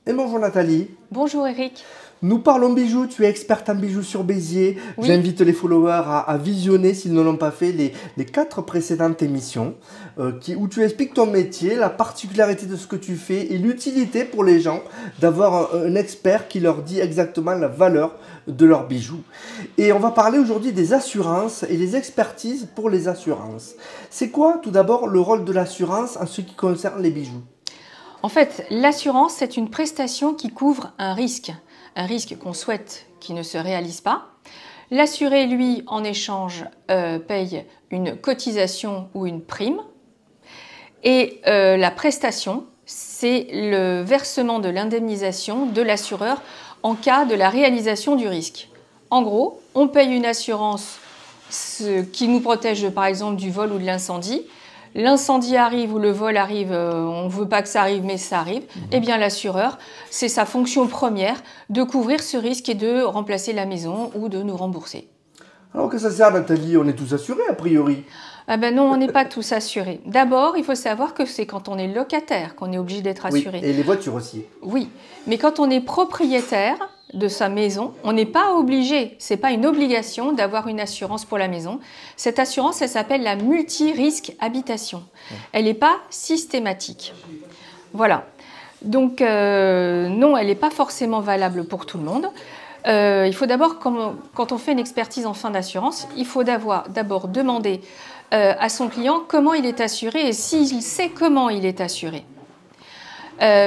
Et bonjour Nathalie. Bonjour Eric. Nous parlons bijoux, tu es experte en bijoux sur Béziers. Oui. J'invite les followers à visionner, s'ils ne l'ont pas fait, les 4 précédentes émissions où tu expliques ton métier, la particularité de ce que tu fais et l'utilité pour les gens d'avoir un expert qui leur dit exactement la valeur de leurs bijoux. Et on va parler aujourd'hui des assurances et des expertises pour les assurances. C'est quoi tout d'abord le rôle de l'assurance en ce qui concerne les bijoux ? En fait, l'assurance, c'est une prestation qui couvre un risque qu'on souhaite qui ne se réalise pas. L'assuré, lui, en échange, paye une cotisation ou une prime. Et la prestation, c'est le versement de l'indemnisation de l'assureur en cas de la réalisation du risque. En gros, on paye une assurance qui nous protège, par exemple, du vol ou de l'incendie. L'incendie arrive ou le vol arrive, on ne veut pas que ça arrive, mais ça arrive, eh bien l'assureur, c'est sa fonction première de couvrir ce risque et de remplacer la maison ou de nous rembourser. Alors que ça sert Nathalie, on est tous assurés a priori. Ah ben non, on n'est pas tous assurés. D'abord, il faut savoir que c'est quand on est locataire qu'on est obligé d'être assuré. Oui, et les voitures aussi. Oui, mais quand on est propriétaire de sa maison, on n'est pas obligé, c'est pas une obligation d'avoir une assurance pour la maison. Cette assurance, elle s'appelle la multi-risque habitation. Elle n'est pas systématique. Voilà. Donc non, elle n'est pas forcément valable pour tout le monde. Il faut d'abord, quand on fait une expertise en fin d'assurance, il faut d'abord demander à son client comment il est assuré et s'il sait comment il est assuré.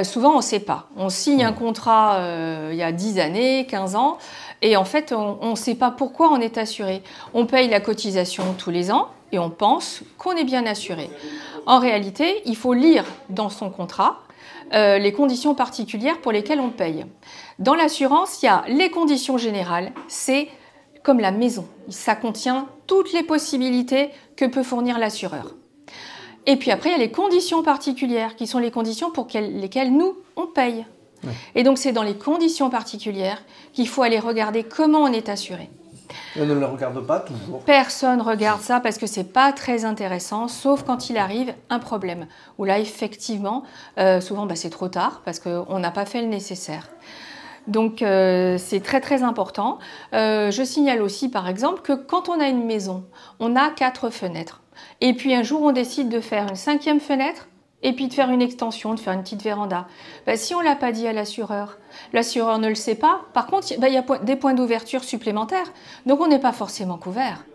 Souvent, on ne sait pas. On signe un contrat il y a 10 années, 15 ans, et en fait, on ne sait pas pourquoi on est assuré. On paye la cotisation tous les ans et on pense qu'on est bien assuré. En réalité, il faut lire dans son contrat les conditions particulières pour lesquelles on paye. Dans l'assurance, il y a les conditions générales, c'est comme la maison. Ça contient toutes les possibilités que peut fournir l'assureur. Et puis après, il y a les conditions particulières, qui sont les conditions pour lesquelles nous, on paye. Ouais. Et donc, c'est dans les conditions particulières qu'il faut aller regarder comment on est assuré. Et on ne le regarde pas toujours. Personne ne regarde ça parce que ce n'est pas très intéressant, sauf quand il arrive un problème. Où là, effectivement, souvent, c'est trop tard parce qu'on n'a pas fait le nécessaire. Donc, c'est très très important. Je signale aussi, par exemple, que quand on a une maison, on a 4 fenêtres. Et puis un jour, on décide de faire une 5e fenêtre et puis de faire une extension, de faire une petite véranda. Si on ne l'a pas dit à l'assureur ne le sait pas. Par contre, il y a des points d'ouverture supplémentaires. Donc, on n'est pas forcément couvert.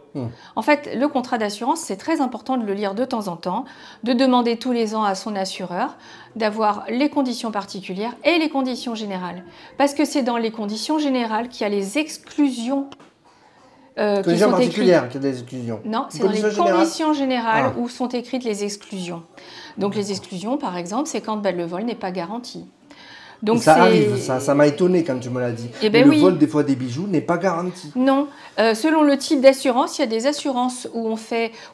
En fait, le contrat d'assurance, c'est très important de le lire de temps en temps, de demander tous les ans à son assureur d'avoir les conditions particulières et les conditions générales. Parce que c'est dans les conditions générales qu'il y a les exclusions qui sont particulières, qu'il y a des exclusions. Non, c'est dans les conditions générales où sont écrites les exclusions. Donc les exclusions, par exemple, c'est quand le vol n'est pas garanti. Donc ça arrive, ça m'a étonné quand tu me l'as dit. Le vol des fois des bijoux n'est pas garanti. Non, selon le type d'assurance, il y a des assurances où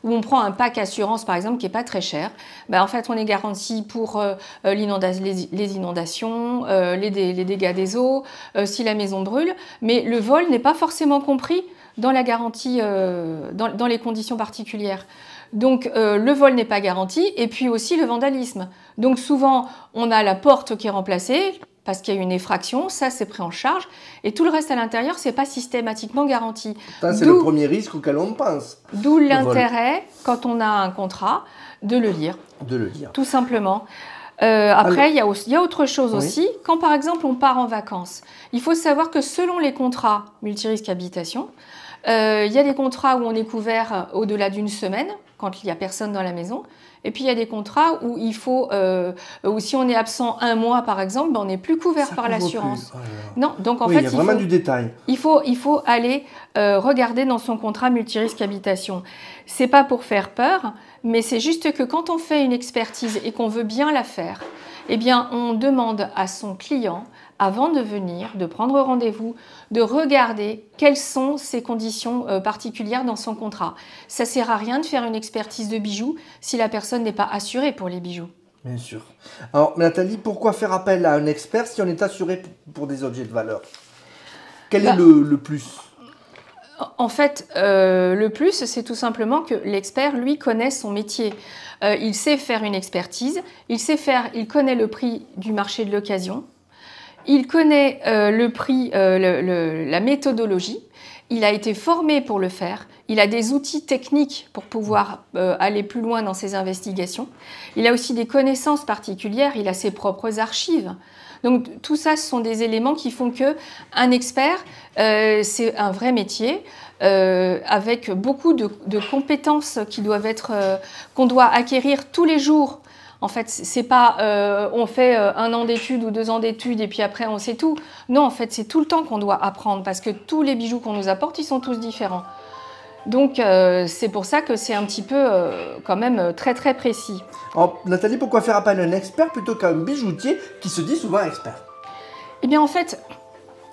on prend un pack assurance par exemple qui n'est pas très cher. En fait, on est garanti pour les inondations, les dégâts des eaux, si la maison brûle, mais le vol n'est pas forcément compris dans la garantie, dans les conditions particulières. Donc le vol n'est pas garanti et puis aussi le vandalisme. Donc souvent on a la porte qui est remplacée parce qu'il y a une effraction, ça c'est pris en charge et tout le reste à l'intérieur c'est pas systématiquement garanti. C'est le premier risque auquel on pense. D'où l'intérêt quand on a un contrat de le lire. De le lire. Tout simplement. Après, il y a autre chose aussi. Quand par exemple on part en vacances, il faut savoir que selon les contrats multirisque habitation, il y a des contrats où on est couvert au-delà d'une semaine, quand il n'y a personne dans la maison. Et puis il y a des contrats où il faut, où si on est absent 1 mois par exemple, on n'est plus couvert par l'assurance. Non, donc en fait, il y a vraiment du détail. Il faut aller regarder dans son contrat multirisque habitation. C'est pas pour faire peur, mais c'est juste que quand on fait une expertise et qu'on veut bien la faire, eh bien on demande à son client, avant de venir, de prendre rendez-vous, de regarder quelles sont ces conditions particulières dans son contrat. Ça ne sert à rien de faire une expertise de bijoux si la personne n'est pas assurée pour les bijoux. Bien sûr. Alors Nathalie, pourquoi faire appel à un expert si on est assuré pour des objets de valeur? Quel est le plus? En fait, le plus, c'est tout simplement que l'expert, lui, connaît son métier. Il sait faire une expertise, il connaît le prix du marché de l'occasion. Il connaît le prix, la méthodologie. Il a été formé pour le faire. Il a des outils techniques pour pouvoir aller plus loin dans ses investigations. Il a aussi des connaissances particulières. Il a ses propres archives. Donc tout ça, ce sont des éléments qui font que un expert, c'est un vrai métier avec beaucoup de compétences qui doivent être qu'on doit acquérir tous les jours. En fait, c'est pas on fait 1 an d'études ou 2 ans d'études et puis après on sait tout. Non, en fait, c'est tout le temps qu'on doit apprendre parce que tous les bijoux qu'on nous apporte, ils sont tous différents. Donc c'est pour ça que c'est un petit peu quand même très très précis. Alors, Nathalie, pourquoi faire appel à un expert plutôt qu'à un bijoutier qui se dit souvent expert? Eh bien en fait,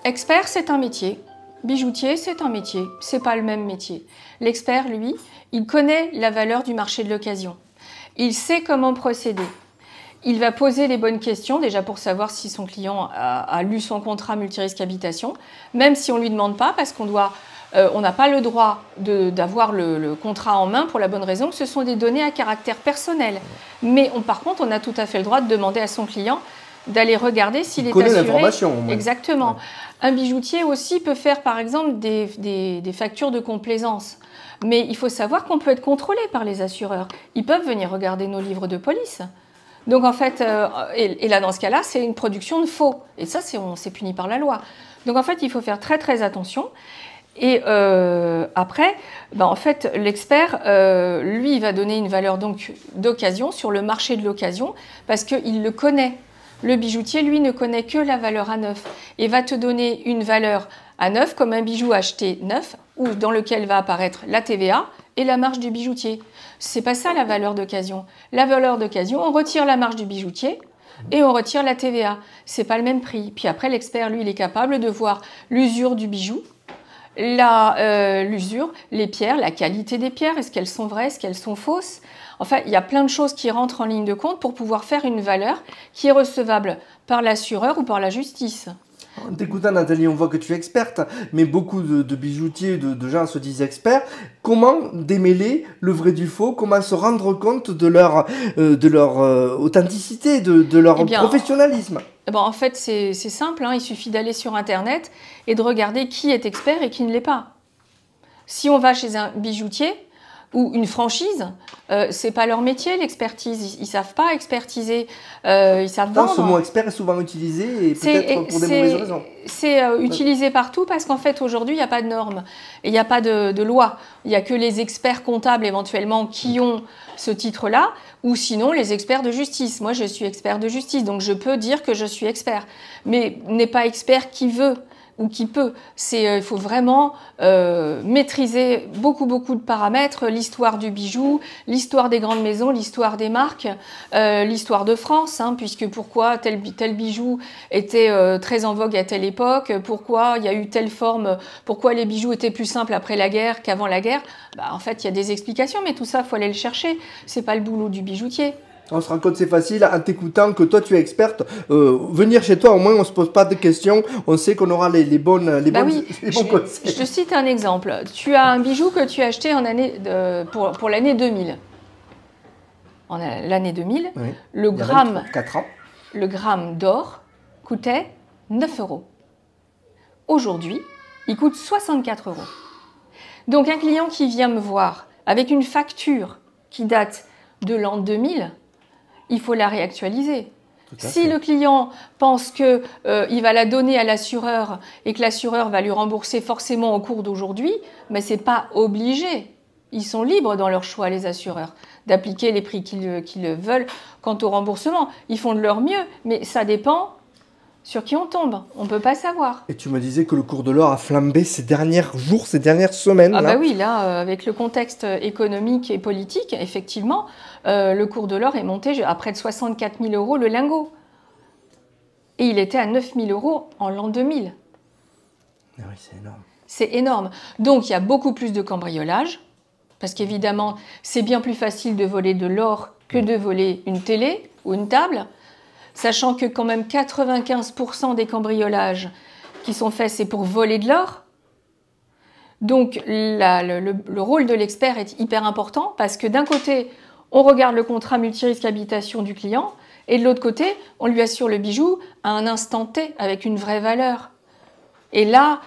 expert c'est un métier, bijoutier c'est un métier, c'est pas le même métier. L'expert, lui, il connaît la valeur du marché de l'occasion. Il sait comment procéder. Il va poser les bonnes questions, déjà pour savoir si son client a lu son contrat multirisque habitation, même si on ne lui demande pas, parce qu'on n'a pas le droit d'avoir le contrat en main pour la bonne raison que ce sont des données à caractère personnel. Mais par contre, on a tout à fait le droit de demander à son client d'aller regarder s'il est assuré. Il connaît l'information. Exactement. Ouais. Un bijoutier aussi peut faire, par exemple, des factures de complaisance. Mais il faut savoir qu'on peut être contrôlé par les assureurs. Ils peuvent venir regarder nos livres de police. Donc en fait, et là dans ce cas-là, c'est une production de faux. Et ça, c'est puni par la loi. Donc en fait, il faut faire très très attention. Et après, en fait, l'expert, lui, il va donner une valeur donc d'occasion sur le marché de l'occasion parce qu'il le connaît. Le bijoutier, lui, ne connaît que la valeur à neuf et va te donner une valeur à neuf comme un bijou acheté neuf ou dans lequel va apparaître la TVA et la marge du bijoutier. C'est pas ça la valeur d'occasion. La valeur d'occasion, on retire la marge du bijoutier et on retire la TVA. C'est pas le même prix. Puis après, l'expert, lui, il est capable de voir l'usure du bijou, l'usure, les pierres, la qualité des pierres, est-ce qu'elles sont vraies, est-ce qu'elles sont fausses. Enfin, il y a plein de choses qui rentrent en ligne de compte pour pouvoir faire une valeur qui est recevable par l'assureur ou par la justice. En t'écoutant, Nathalie, on voit que tu es experte, mais beaucoup de bijoutiers, de gens se disent experts. Comment démêler le vrai du faux? Comment se rendre compte de leur authenticité, de leur professionnalisme? En fait, c'est simple, hein, il suffit d'aller sur Internet et de regarder qui est expert et qui ne l'est pas. Si on va chez un bijoutier ou une franchise, c'est pas leur métier l'expertise, ils savent pas expertiser, ils savent vendre. Ce mot expert est souvent utilisé et peut-être pour des mauvaises raisons. C'est utilisé partout parce qu'en fait aujourd'hui il n'y a pas de normes, il n'y a pas de loi, il n'y a que les experts comptables éventuellement qui ont ce titre-là, ou sinon les experts de justice. Moi je suis expert de justice, donc je peux dire que je suis expert, mais n'est pas expert qui veut ou qui peut. Il faut vraiment maîtriser beaucoup de paramètres, l'histoire du bijou, l'histoire des grandes maisons, l'histoire des marques, l'histoire de France, hein, puisque pourquoi tel bijou était très en vogue à telle époque, pourquoi il y a eu telle forme, pourquoi les bijoux étaient plus simples après la guerre qu'avant la guerre. En fait, il y a des explications, mais tout ça, il faut aller le chercher. C'est pas le boulot du bijoutier. On se rend compte, c'est facile, en t'écoutant, que toi tu es experte. Venir chez toi, au moins on se pose pas de questions, on sait qu'on aura les bons conseils. Je te cite un exemple. Tu as un bijou que tu as acheté pour l'année 2000. L'année 2000, oui, le gramme, 4 ans. Le gramme d'or coûtait 9 €. Aujourd'hui, il coûte 64 €. Donc un client qui vient me voir avec une facture qui date de l'an 2000, il faut la réactualiser. Si le client pense qu'il va la donner à l'assureur et que l'assureur va lui rembourser forcément au cours d'aujourd'hui, mais ce n'est pas obligé. Ils sont libres dans leur choix, les assureurs, d'appliquer les prix qu'ils veulent quant au remboursement. Ils font de leur mieux, mais ça dépend sur qui on tombe. On ne peut pas savoir. Et tu me disais que le cours de l'or a flambé ces derniers jours, ces dernières semaines. Ah bah oui, là, avec le contexte économique et politique, effectivement, le cours de l'or est monté à près de 64 000 € le lingot. Et il était à 9 000 € en l'an 2000. Ah oui, c'est énorme. C'est énorme. Donc, il y a beaucoup plus de cambriolage, parce qu'évidemment, c'est bien plus facile de voler de l'or que de voler une télé ou une table. Sachant que quand même 95% des cambriolages qui sont faits, c'est pour voler de l'or. Donc le rôle de l'expert est hyper important parce que d'un côté, on regarde le contrat multirisque habitation du client Et de l'autre côté, on lui assure le bijou à un instant T, avec une vraie valeur. Et là,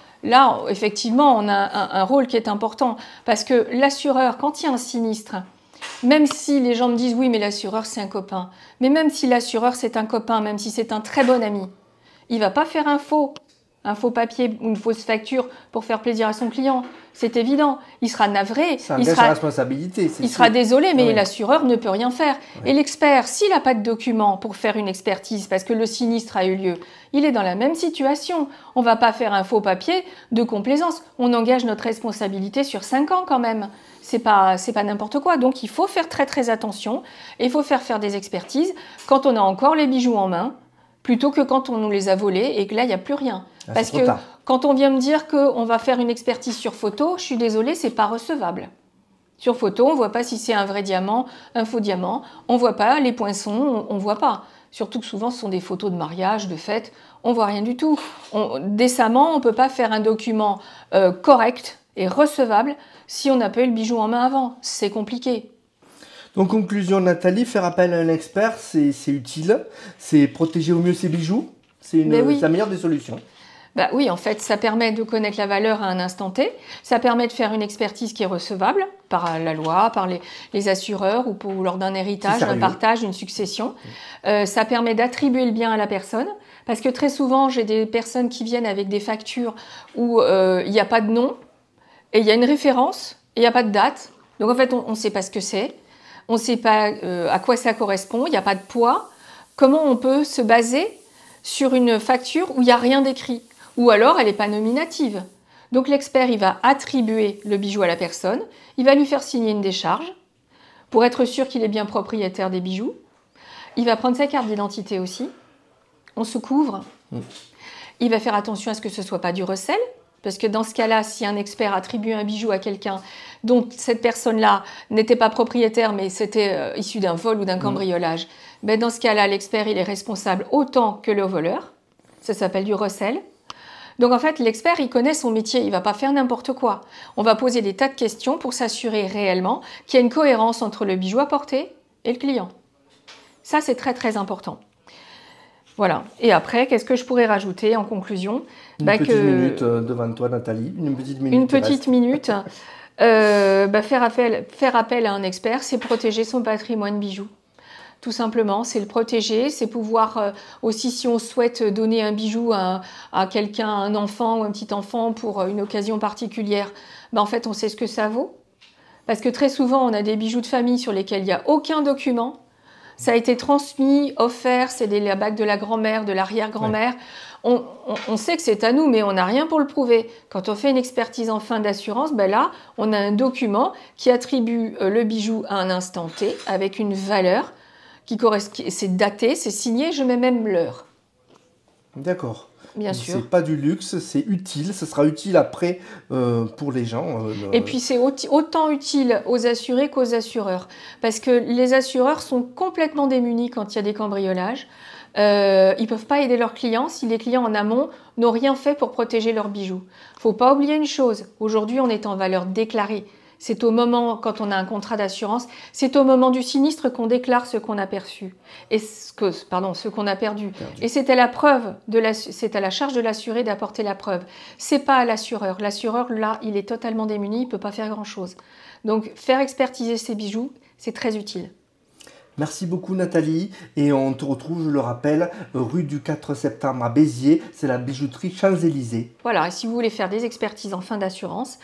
effectivement, on a un rôle qui est important. Parce que l'assureur, quand il y a un sinistre, même si les gens me disent « oui, mais l'assureur, c'est un copain », mais même si l'assureur, c'est un copain, même si c'est un très bon ami, il ne va pas faire un faux papier ou une fausse facture pour faire plaisir à son client. C'est évident. Il sera navré. Ça engage sa responsabilité. Il sera désolé, mais l'assureur ne peut rien faire. Et l'expert, s'il n'a pas de document pour faire une expertise parce que le sinistre a eu lieu, il est dans la même situation. On ne va pas faire un faux papier de complaisance. On engage notre responsabilité sur 5 ans quand même. C'est pas n'importe quoi. Donc il faut faire très très attention. Et il faut faire des expertises quand on a encore les bijoux en main, plutôt que quand on nous les a volés et que là, il n'y a plus rien. Parce que quand on vient me dire qu'on va faire une expertise sur photo, je suis désolée, c'est pas recevable. Sur photo, on ne voit pas si c'est un vrai diamant, un faux diamant. On ne voit pas les poinçons, on ne voit pas. Surtout que souvent, ce sont des photos de mariage, de fête. On ne voit rien du tout. Décemment, on ne peut pas faire un document correct et recevable si on n'a pas eu le bijou en main avant. C'est compliqué. Donc, conclusion, Nathalie, faire appel à un expert, c'est utile. C'est protéger au mieux ses bijoux. C'est la meilleure des solutions. Bah oui, en fait, ça permet de connaître la valeur à un instant T. Ça permet de faire une expertise qui est recevable par la loi, par les assureurs ou lors d'un héritage, d'un partage, d'une succession. Ça permet d'attribuer le bien à la personne. Parce que très souvent, j'ai des personnes qui viennent avec des factures où il n'y a pas de nom et il y a une référence et il n'y a pas de date. Donc en fait, on ne sait pas ce que c'est. On ne sait pas à quoi ça correspond. Il n'y a pas de poids. Comment on peut se baser sur une facture où il n'y a rien d'écrit? Ou alors, elle n'est pas nominative. Donc l'expert, il va attribuer le bijou à la personne, il va lui faire signer une décharge pour être sûr qu'il est bien propriétaire des bijoux. Il va prendre sa carte d'identité aussi. On se couvre. Il va faire attention à ce que ce ne soit pas du recel, parce que dans ce cas-là, si un expert attribue un bijou à quelqu'un dont cette personne-là n'était pas propriétaire, mais c'était issu d'un vol ou d'un cambriolage, ben dans ce cas-là, l'expert, il est responsable autant que le voleur. Ça s'appelle du recel. Donc en fait, l'expert, il connaît son métier, il ne va pas faire n'importe quoi. On va poser des tas de questions pour s'assurer réellement qu'il y a une cohérence entre le bijou apporté et le client. Ça, c'est très très important. Voilà. Et après, qu'est-ce que je pourrais rajouter en conclusion? Une petite minute devant toi, Nathalie. Une petite minute. Une petite minute. Faire appel à un expert, c'est protéger son patrimoine bijoux. Tout simplement, c'est le protéger, c'est pouvoir aussi, si on souhaite donner un bijou à quelqu'un, un enfant ou un petit enfant pour une occasion particulière, en fait, on sait ce que ça vaut. Parce que très souvent, on a des bijoux de famille sur lesquels il n'y a aucun document. Ça a été transmis, offert, c'est la bague de la grand-mère, de l'arrière-grand-mère. Ouais. On sait que c'est à nous, mais on n'a rien pour le prouver. Quand on fait une expertise en fin d'assurance, là, on a un document qui attribue le bijou à un instant T avec une valeur qui correspond, c'est daté, c'est signé, je mets même l'heure. D'accord. Bien sûr. C'est pas du luxe, c'est utile, ce sera utile après pour les gens. Et puis c'est autant utile aux assurés qu'aux assureurs, parce que les assureurs sont complètement démunis quand il y a des cambriolages. Ils ne peuvent pas aider leurs clients si les clients en amont n'ont rien fait pour protéger leurs bijoux. Il ne faut pas oublier une chose, aujourd'hui on est en valeur déclarée. C'est au moment, quand on a un contrat d'assurance, c'est au moment du sinistre qu'on déclare ce qu'on a perçu, ce qu'on a perdu. Et c'est à la charge de l'assuré d'apporter la preuve. C'est pas à l'assureur. L'assureur, là, il est totalement démuni, il peut pas faire grand-chose. Donc, faire expertiser ses bijoux, c'est très utile. Merci beaucoup Nathalie et on te retrouve, je le rappelle, rue du 4 septembre à Béziers, c'est la bijouterie Champs-Élysées. Voilà, et si vous voulez faire des expertises en fin d'assurance,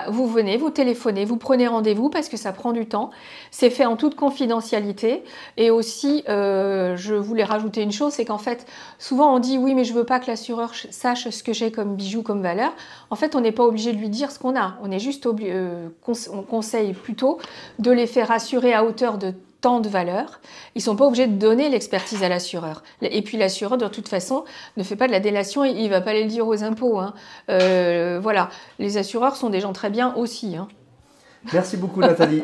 vous venez, vous téléphonez, vous prenez rendez-vous parce que ça prend du temps. C'est fait en toute confidentialité et aussi, je voulais rajouter une chose, c'est qu'en fait, souvent on dit oui mais je veux pas que l'assureur sache ce que j'ai comme bijoux, comme valeur. En fait, on n'est pas obligé de lui dire ce qu'on a, on est juste on conseille plutôt de les faire assurer à hauteur de tant de valeur, ils ne sont pas obligés de donner l'expertise à l'assureur. Et puis l'assureur, de toute façon, ne fait pas de la délation, il ne va pas aller le dire aux impôts. Voilà, les assureurs sont des gens très bien aussi. Merci beaucoup Nathalie.